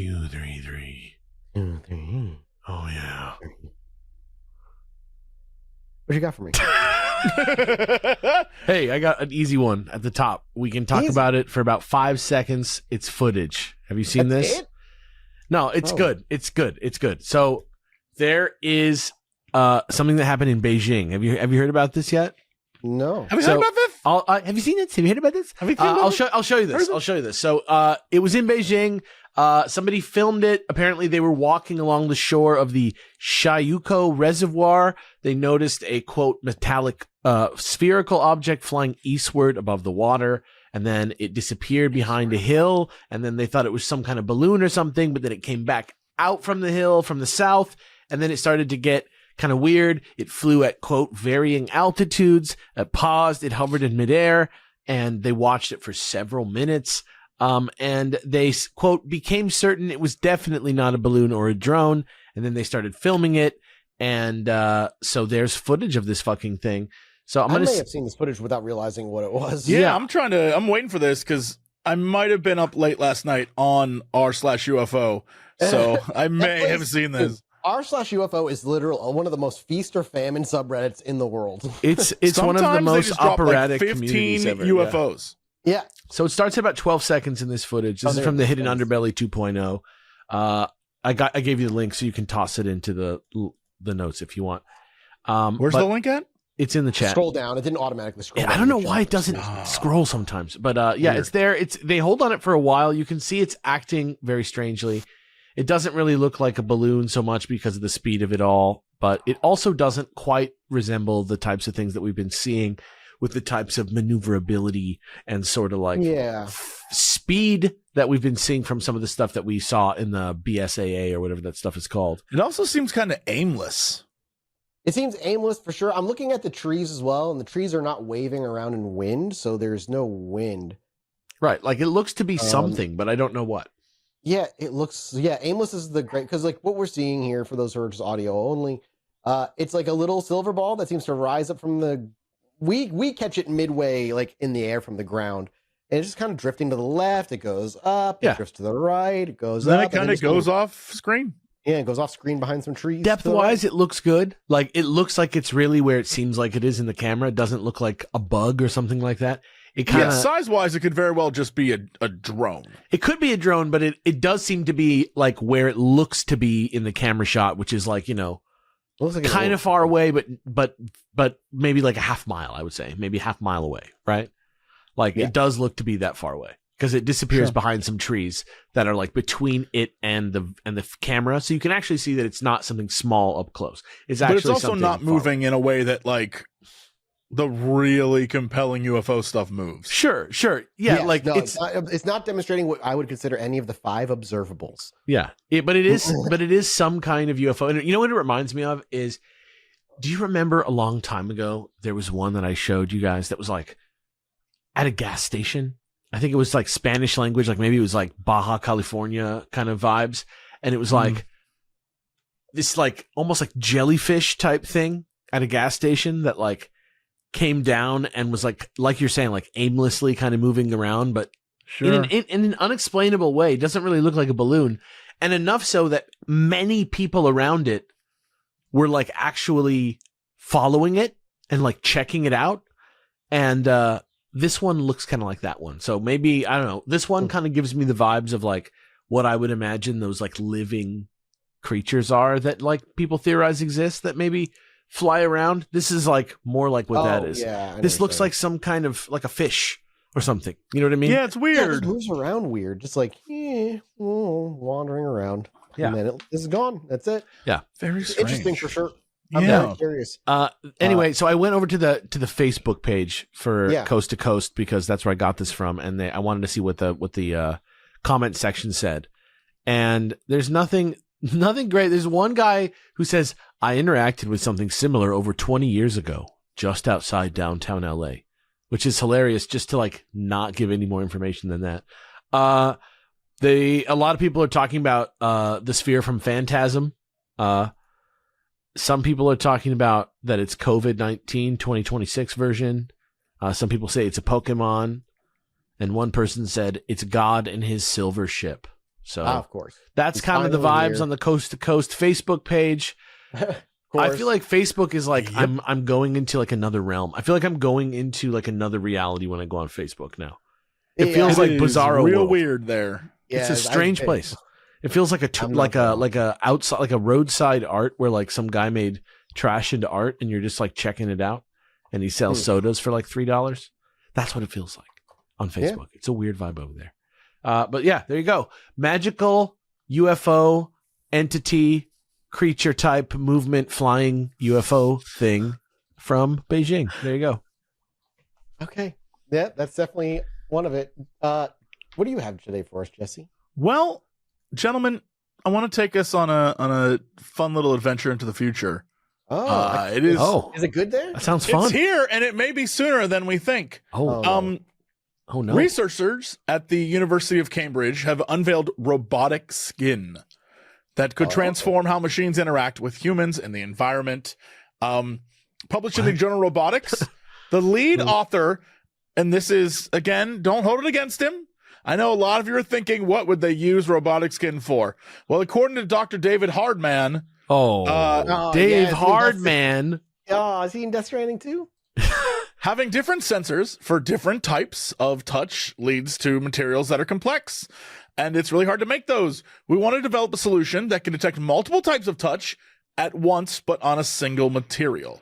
233. Oh, yeah. What you got for me? Hey, I got an easy one at the top. We can talk about it for about 5 seconds. It's footage. Have you seen this? It? No, it's good. It's good. It's good. So there is something that happened in Beijing. Have you heard about this yet? No. Have you heard about this? Have you seen it? Have you heard about this? I'll show you this. I'll show you this. So it was in Beijing. Somebody filmed it. Apparently they were walking along the shore of the Shayuko Reservoir. They noticed a, quote, metallic spherical object flying eastward above the water. And then it disappeared behind a hill. And then they thought it was some kind of balloon or something. But then it came back out from the hill from the south. And then it started to get kind of weird. It flew at, quote, varying altitudes. It paused. It hovered in midair. And they watched it for several minutes. And they, quote, became certain it was definitely not a balloon or a drone. And then they started filming it. And so there's footage of this fucking thing. So I may have seen this footage without realizing what it was. Yeah. I'm waiting for this because I might have been up late last night on r/UFO. So I may have seen this. r/UFO is literally one of the most feast or famine subreddits in the world. It's one of the most operatic communities ever. UFOs. Yeah. So it starts at about 12 seconds in this footage. This is from the Hidden Underbelly 2.0. I gave you the link so you can toss it into the notes if you want. Where's the link at? It's in the chat. Scroll down. It didn't automatically scroll down. I don't know why it doesn't scroll sometimes. But yeah, it's there. They hold on it for a while. You can see it's acting very strangely. It doesn't really look like a balloon so much because of the speed of it all. But it also doesn't quite resemble the types of things that we've been seeing with the types of maneuverability and sort of like speed that we've been seeing from some of the stuff that we saw in the BSAA or whatever that stuff is called. It also seems kind of aimless. It seems aimless for sure. I'm looking at the trees as well, and the trees are not waving around in wind, so there's no wind. Right. Like it looks to be something, but I don't know what. Yeah, it looks, aimless is the great, because like what we're seeing here for those who are just audio only, it's like a little silver ball that seems to rise up from the, we catch it midway, like in the air from the ground. And it's just kind of drifting to the left. It goes up. It drifts to the right. It goes then up. It kind of goes off screen. Yeah, it goes off screen behind some trees. Depth-wise, it looks good. Like, it looks like it's really where it seems like it is in the camera. It doesn't look like a bug or something like that. It kind of size-wise, it could very well just be a drone. It could be a drone, but it does seem to be like where it looks to be in the camera shot, which is like, like kind of far away, but maybe like a half mile, I would say. Maybe a half mile away, right? Like, it does look to be that far away. Because it disappears behind some trees that are like between it and the camera, so you can actually see that it's not something small up close. It's actually, but it's also not moving in a way that like the really compelling UFO stuff moves. Sure, yeah. Like it's not demonstrating what I would consider any of the 5 observables. Yeah, but it is some kind of UFO. And you know what it reminds me of is, do you remember a long time ago there was one that I showed you guys that was like at a gas station? I think it was like Spanish language, like maybe it was like Baja California kind of vibes. And it was like this like almost like jellyfish type thing at a gas station that like came down and was like you're saying, like aimlessly kind of moving around, but in an unexplainable way. It doesn't really look like a balloon. And enough so that many people around it were like actually following it and like checking it out. And, this one looks kind of like that one. So maybe, I don't know, this one kind of gives me the vibes of like what I would imagine those like living creatures are that like people theorize exist that maybe fly around. This is like more like what that is. Yeah, this looks like some kind of like a fish or something. You know what I mean? Yeah, it's weird. Yeah, it moves around weird. Just like, wandering around. Yeah. And then this is gone. That's it. Yeah. Very strange. Interesting for sure. I'm very curious. Anyway, so I went over to the Facebook page for Coast to Coast because that's where I got this from, and I wanted to see what the comment section said. And there's nothing great. There's one guy who says, "I interacted with something similar over 20 years ago, just outside downtown LA," which is hilarious. Just to like not give any more information than that. A lot of people are talking about the sphere from Phantasm. Some people are talking about that it's COVID-19 2026 version. Some people say it's a Pokemon. And one person said it's God and his silver ship. So of course. that's It's kind of the finally vibes here. on the Coast to Coast Facebook page. Of I course. feel like Facebook is like Yep. I'm going into like another realm. I feel like I'm going into like another reality when I go on Facebook now. It Yeah. feels like It is Bizarro real world. weird there. It's a Yeah, strange place. It feels like I'm not gonna- like a outside like a roadside art where like some guy made trash into art and you're just like checking it out and he sells sodas for like $3. That's what it feels like on Facebook. It's a weird vibe over there. But yeah, there you go. Magical UFO entity creature type movement flying UFO thing from Beijing. There you go. Okay. Yeah, that's definitely one of it. What do you have today for us, Jesse? Well, gentlemen, I want to take us on a fun little adventure into the future. Oh, It is. Oh, is it good there? that sounds It's fun. here, and it may be sooner than we think. Oh, Oh, no. Researchers at the University of Cambridge have unveiled robotic skin that could transform how machines interact with humans and the environment. Published in the journal Robotics, the lead author, and this is, again, don't hold it against him. I know a lot of you are thinking, what would they use robotic skin for? Well, according to Dr. David Hardman, Dave yeah, see, Hardman. Oh, is he in Death Stranding too? having different sensors for different types of touch leads to materials that are complex, and it's really hard to make those. We want to develop a solution that can detect multiple types of touch at once, but on a single material.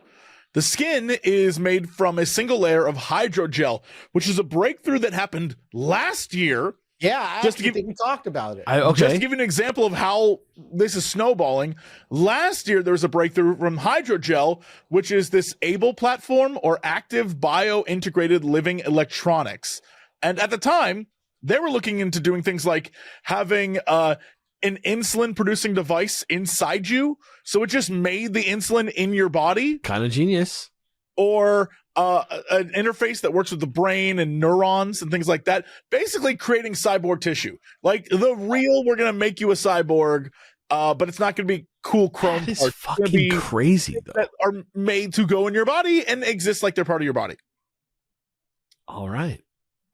The skin is made from a single layer of hydrogel, which is a breakthrough that happened last year. Yeah, I Just to actually give- think we talked about it. Just to give you an example of how this is snowballing, last year there was a breakthrough from hydrogel, which is this ABLE platform, or Active Bio-Integrated Living Electronics. And at the time, they were looking into doing things like having an insulin-producing device inside you, so it just made the insulin in your body, Kind of genius. or an interface that works with the brain and neurons and things like that, basically creating cyborg tissue. Like the real, we're going to make you a cyborg, but it's not going to be cool chrome That is parts. It's gonna fucking be crazy, though. that are made to go in your body and exist like they're part of your body. All right.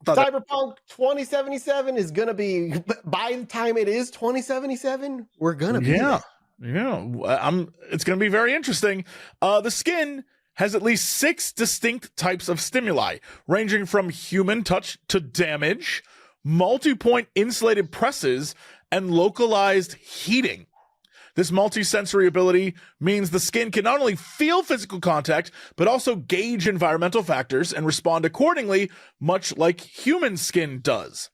Thought that- Cyberpunk 2077 is going to be, by the time it is 2077, we're going to be Yeah. there. Yeah, it's going to be very interesting. The skin has at least 6 distinct types of stimuli, ranging from human touch to damage, multi-point insulated presses, and localized heating. This multi-sensory ability means the skin can not only feel physical contact, but also gauge environmental factors and respond accordingly, much like human skin does.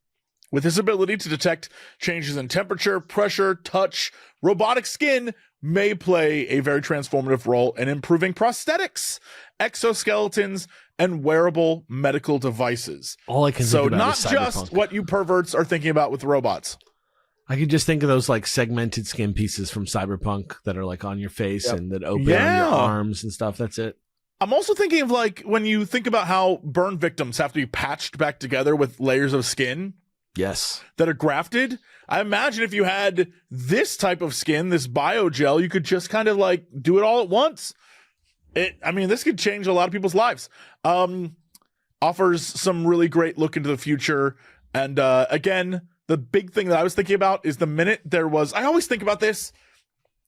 With this ability to detect changes in temperature, pressure, touch, robotic skin may play a very transformative role in improving prosthetics, exoskeletons, and wearable medical devices. All I can So think about not is just Cyberpunk. what you perverts are thinking about with robots. I can just think of those like segmented skin pieces from Cyberpunk that are like on your face Yep. and that open on Yeah. your arms and stuff. That's it. I'm also thinking of like when you think about how burn victims have to be patched back together with layers of skin Yes. that are grafted. I imagine if you had this type of skin, this biogel, you could just kind of like do it all at once. This could change a lot of people's lives. Offers some really great look into the future. And again, the big thing that I was thinking about is the minute I always think about this.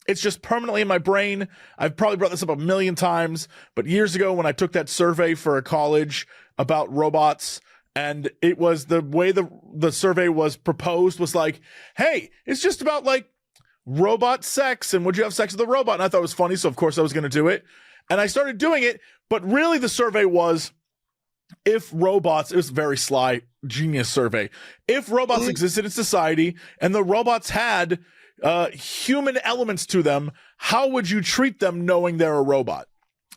It's just permanently in my brain. I've probably brought this up a million times, but years ago when I took that survey for a college about robots, and it was the way the survey was proposed was like, hey, it's just about like robot sex, and would you have sex with a robot? And I thought it was funny, so of course I was going to do it. And I started doing it, but really the survey was, if robots, it was a very sly, genius survey. If robots existed in society and the robots had human elements to them, how would you treat them knowing they're a robot?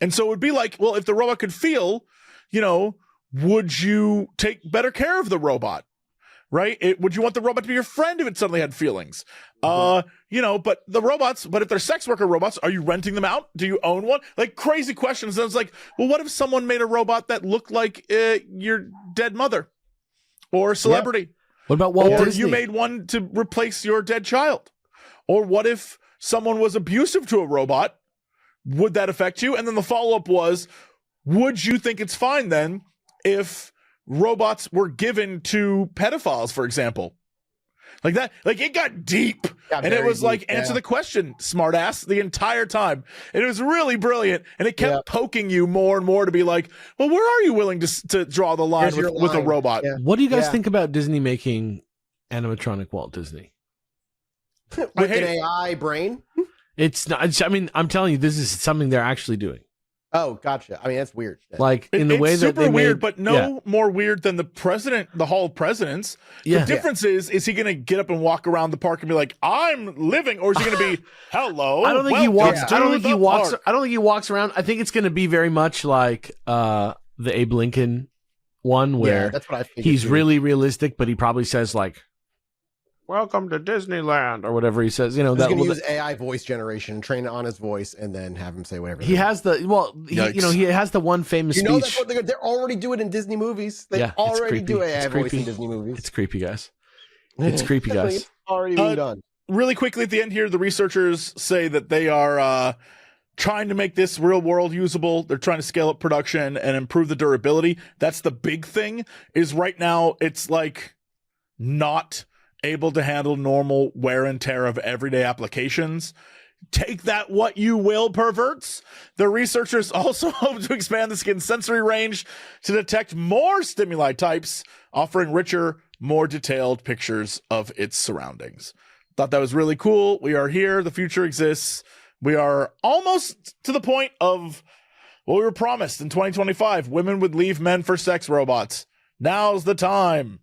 And so it would be like, well, if the robot could feel, would you take better care of the robot? Right? Would you want the robot to be your friend if it suddenly had feelings? But if they're sex worker robots, are you renting them out? Do you own one? Like crazy questions. And it's like, well, what if someone made a robot that looked like your dead mother or a celebrity? What about Walt Or Disney? you made one to replace your dead child? Or what if someone was abusive to a robot? Would that affect you? And then the follow-up was, would you think it's fine then if robots were given to pedophiles, for example? Like that, like it got deep. Got and it very was like, deep, answer yeah. the question, smartass, the entire time. And it was really brilliant. And it kept Yeah. poking you more and more to be like, well, where are you willing to draw the line Here's your with a line. robot? Yeah. What do you guys Yeah. think about Disney making animatronic Walt Disney? With I an hate it. AI brain. It's not. I mean, I'm telling you, this is something they're actually doing. Oh, gotcha. I mean, that's weird. Like in the It's way that super they weird, made, but no more weird than the Hall of Presidents. Yeah. The difference is he going to get up and walk around the park and be like, I'm living, or is he going to be, hello? I don't think he welcome walks. to I don't think he the walks. park." I don't think he walks around. I think it's going to be very much like the Abe Lincoln one, Yeah, where that's what I think. he's really realistic, but he probably says like, "Welcome to Disneyland" or whatever he says. You know He's that going to use AI voice generation, train it on his voice, and then have him say whatever. he has the Yikes. he has the one famous You know that's speech. what they're already doing in Disney movies. They Yeah, it's already do creepy. AI It's voice in creepy. Disney movies. It's creepy, guys. It's creepy, guys. It's already being done. Really quickly at the end here, the researchers say that they are trying to make this real world usable. They're trying to scale up production and improve the durability. That's the big thing, is right now it's like not able to handle normal wear and tear of everyday applications. Take that what you will, perverts. The researchers also hope to expand the skin's sensory range to detect more stimuli types, offering richer, more detailed pictures of its surroundings. Thought that was really cool. We are here. The future exists. We are almost to the point of what we were promised in 2025. Women would leave men for sex robots. Now's the time.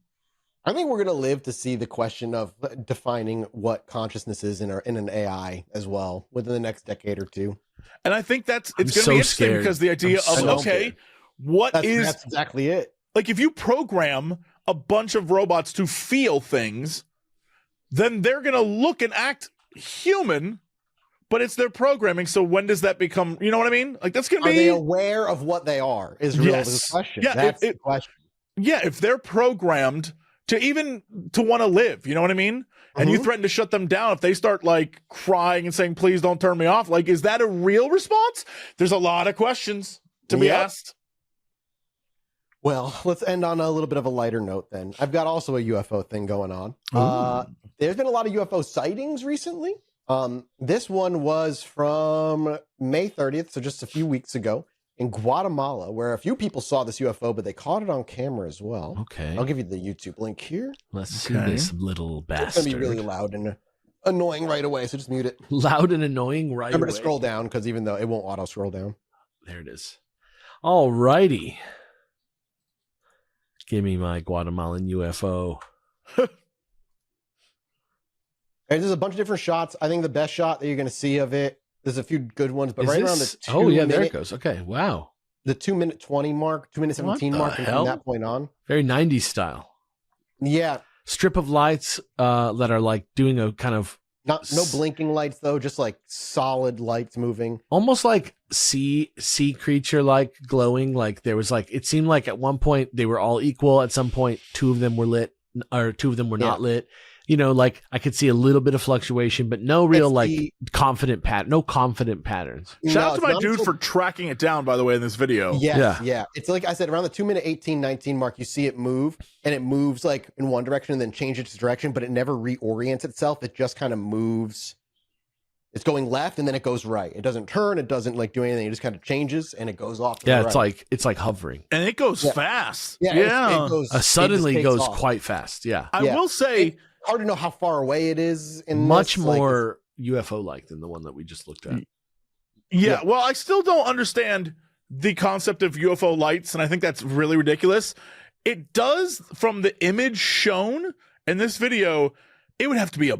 I think we're going to live to see the question of defining what consciousness is in an AI as well within the next decade or two. And I think it's I'm going to so be interesting scared. because the idea I'm of, so okay, scared. what That's is, exactly it. like, if you program a bunch of robots to feel things, then they're going to look and act human, but it's their programming. So when does that become, you know what I mean? Like, that's going to Are be, they aware of what they are? Is really Yes. the question. Yeah, That's the question. yeah, if they're programmed to even to want to live, you know what I mean? And you Mhm. threaten to shut them down if they start like crying and saying, please don't turn me off. Like, is that a real response? There's a lot of questions to be Yep. asked. Well, let's end on a little bit of a lighter note then. I've got also a UFO thing going on. There's been a lot of UFO sightings recently. This one was from May 30th, so just a few weeks ago in Guatemala, where a few people saw this UFO, but they caught it on camera as well. Okay, I'll give you the YouTube link here. let's see Okay. this little It's bastard. going to be really loud and annoying right away, so just mute it. Loud and annoying, right? Remember to away. scroll down, because even though it won't auto scroll down. There it is. All righty. Give me my Guatemalan UFO. There's a bunch of different shots. I think the best shot that you're going to see of it, there's a few good ones, but Is right this- around the 2 oh yeah, there minute, it goes. Okay, wow, the 2 minute 20 mark, 2 minute 17 the mark, and hell? from that point on. very 90s style. Yeah, Strip of lights that are like doing a kind of no blinking lights though, just like solid lights moving. almost like sea creature like glowing. Like there was like, it seemed like at one point they were all equal. At some point, two of them were lit or two of them were not lit. You know, like I could see a little bit of fluctuation, but no real It's like the- confident no confident patterns. Shout out it's to my not dude until- for tracking it down, by the way, in this video. Yes, Yeah. yeah. It's like I said, around the 2 minute 18, 19 mark, you see it move, and it moves like in one direction and then changes its direction, but it never reorients itself. It just kind of moves. It's going left and then it goes right. It doesn't turn. It doesn't like do anything. It just kind of changes and it goes off. To Yeah, the it's right. like hovering. And it goes Yeah. fast. yeah, it goes. it Suddenly just goes takes off. quite fast. Yeah, I Yeah. will say, Hard to know how far away it is. In much this, like, more UFO like than the one that we just looked at. yeah, well, I still don't understand the concept of UFO lights, and I think that's really ridiculous. It does, from the image shown in this video, it would have to be a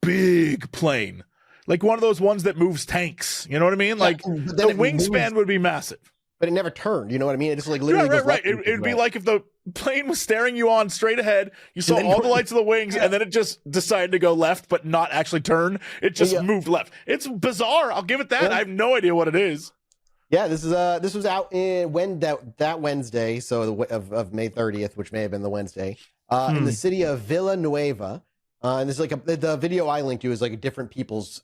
big plane. Like one of those ones that moves tanks. You know what I mean? Like but the then it wingspan moves, would be massive. but it never turned. You know what I mean? It just like literally goes Right. left and It'd be right. like if the plane was staring you on straight ahead, you saw then all go- the lights of the wings, and then it just decided to go left, but not actually turn. It just Yeah. moved left. It's bizarre. I'll give it that. Yeah. I have no idea what it is. Yeah, this was out in that Wednesday, so of May 30th, which may have been the Wednesday, in the city of Villanueva. And this is like the video I linked to is like different people's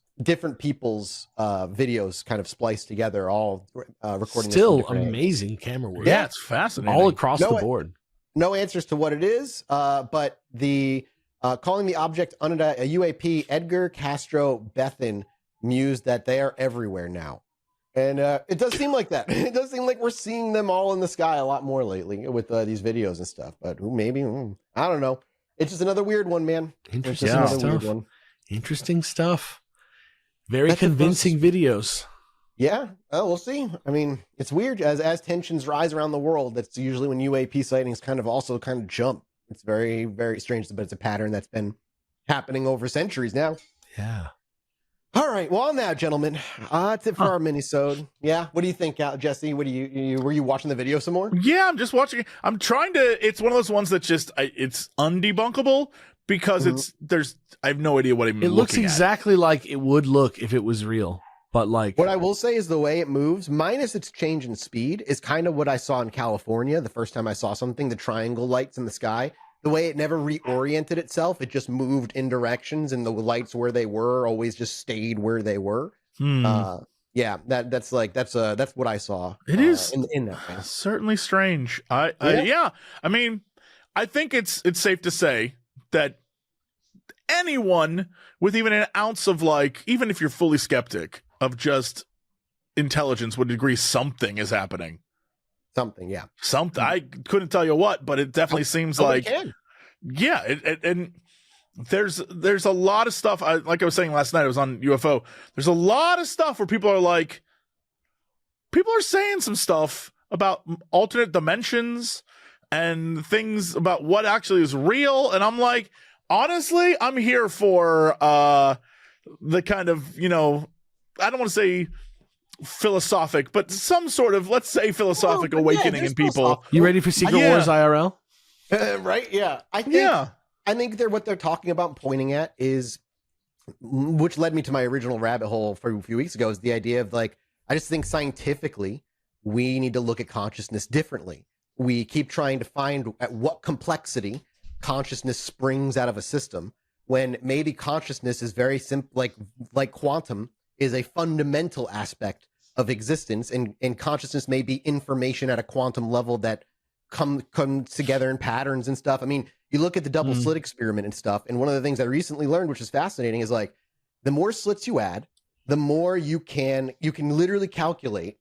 videos kind of spliced together, all recording. this from Still different angles. amazing camera work. Yeah, it's fascinating. all across No, the board. No answers to what it is, but the calling the object a UAP. Edgar Castro Bethan mused that they are everywhere now. And it does seem like that. It does seem like we're seeing them all in the sky a lot more lately with these videos and stuff. But maybe, I don't know. It's just another weird one, man. Interesting It's just stuff. another weird one. Interesting stuff. Very That's convincing videos. Yeah. Oh, we'll see. I mean, it's weird as tensions rise around the world. That's usually when UAP sightings kind of jump. It's very, very strange, but it's a pattern that's been happening over centuries now. Yeah. All right. Well, now, gentlemen, that's it for our mini-sode. Yeah. What do you think, Jesse? What do you were you watching the video some more? Yeah, I'm just watching it. I'm trying to. It's one of those ones that just it's undebunkable because I have no idea what I'm. It looks exactly like it would look if it was real, but like what I will say is the way it moves, minus its change in speed, is kind of what I saw in California the first time I saw something. The triangle lights in the sky. The way it never reoriented itself, it just moved in directions, and the lights where they were always just stayed where they were. Yeah, that's what I saw. It is in that way. Certainly strange. I mean, I think it's safe to say that anyone with even an ounce of even if you're fully skeptic of just intelligence would agree something is happening. Something, yeah. Something. I couldn't tell you what, but it definitely seems like, yeah. And there's a lot of stuff. Like I was saying last night, I was on UFO. There's a lot of stuff where people are saying some stuff about alternate dimensions and things about what actually is real. And I'm like, honestly, I'm here for the kind of, I don't want to say philosophic, but some sort of, let's say, philosophic awakening in people. You ready for Secret Wars IRL? Right? Yeah. I think what they're talking about and pointing at is, which led me to my original rabbit hole for a few weeks ago, is the idea of I just think scientifically we need to look at consciousness differently. We keep trying to find at what complexity consciousness springs out of a system, when maybe consciousness is very simple, like quantum is a fundamental aspect of existence, and consciousness may be information at a quantum level that come together in patterns and stuff. I mean, you look at the double slit experiment and stuff, and one of the things I recently learned, which is fascinating, is the more slits you add, the more you can literally calculate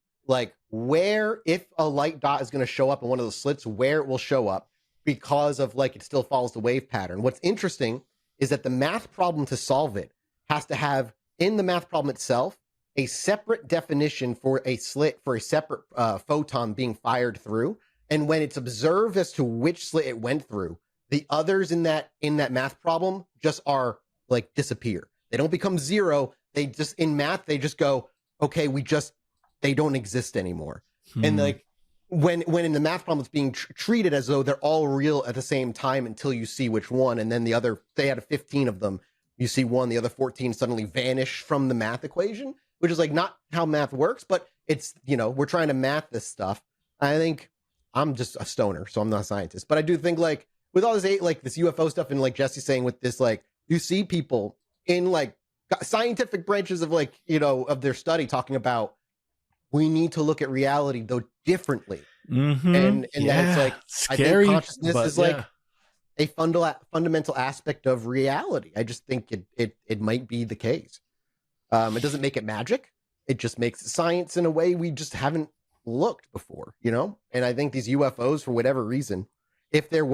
where, if a light dot is going to show up in one of those slits, where it will show up, because of it still follows the wave pattern. What's interesting is that the math problem to solve it has to have in the math problem itself a separate definition for a slit, for a separate photon being fired through. And when it's observed as to which slit it went through, the others in that math problem just are disappear. They don't become zero. They just, in math, they just go, okay, they don't exist anymore. And when in the math problem, it's being treated as though they're all real at the same time until you see which one. And then the other, they had 15 of them. You see one, the other 14 suddenly vanish from the math equation, which is not how math works, but it's, we're trying to math this stuff. I think I'm just a stoner, so I'm not a scientist, but I do think with all this this UFO stuff and Jesse's saying with this, you see people in scientific branches of of their study talking about, we need to look at reality though differently. And that it's scary, I think consciousness is a fundamental aspect of reality. I just think it might be the case. It doesn't make it magic. It just makes science in a way we just haven't looked before, And I think these UFOs, for whatever reason, if they're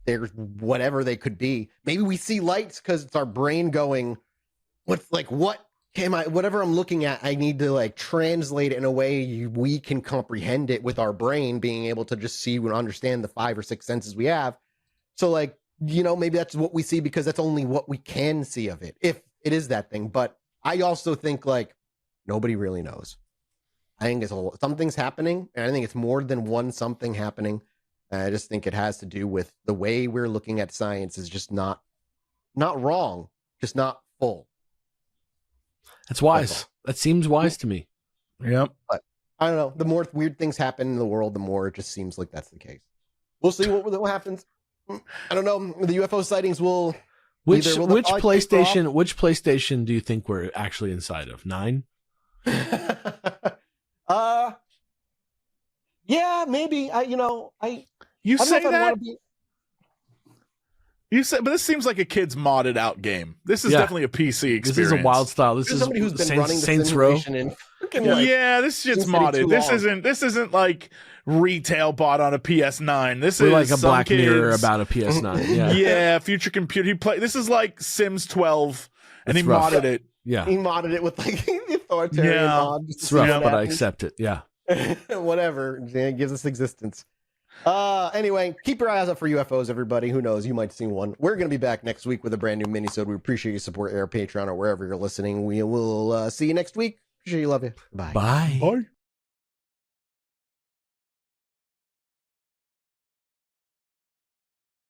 they're whatever they could be, maybe we see lights because it's our brain going, whatever I'm looking at, I need to translate it in a way we can comprehend it with our brain being able to just see and understand the 5 or 6 senses we have. So maybe that's what we see because that's only what we can see of it, if it is that thing. But I also think nobody really knows. I think something's happening, and I think it's more than one something happening. And I just think it has to do with the way we're looking at science is just not wrong, just not full. That's wise. That seems wise to me. Yep. But I don't know. The more weird things happen in the world, the more it just seems like that's the case. We'll see what happens. I don't know. The UFO sightings will. Which PlayStation do you think we're actually inside of? 9? Yeah, maybe. You say that? You said, but this seems like a kid's modded out game. This is definitely a PC experience. This is a wild style. This is somebody who's been running the Saints Row. simulation in fucking, like, Yeah, this shit's modded. This isn't like retail bought on a PS9. This We're is like a some Black Mirror kids- about a PS9. Yeah, Yeah, future computer. This is like Sims 12, and It's he rough. modded it. yeah. he modded it with like the authoritarian Yeah. mod. Just to It's see rough, what but I happens. accept it. Yeah. Whatever. It gives us existence. Anyway, keep your eyes out for UFOs, everybody. Who knows? You might see one. We're going to be back next week with a brand new minisode. We appreciate your support, our Patreon, or wherever you're listening. We will see you next week. Appreciate you. Love you. Bye. Bye. Bye.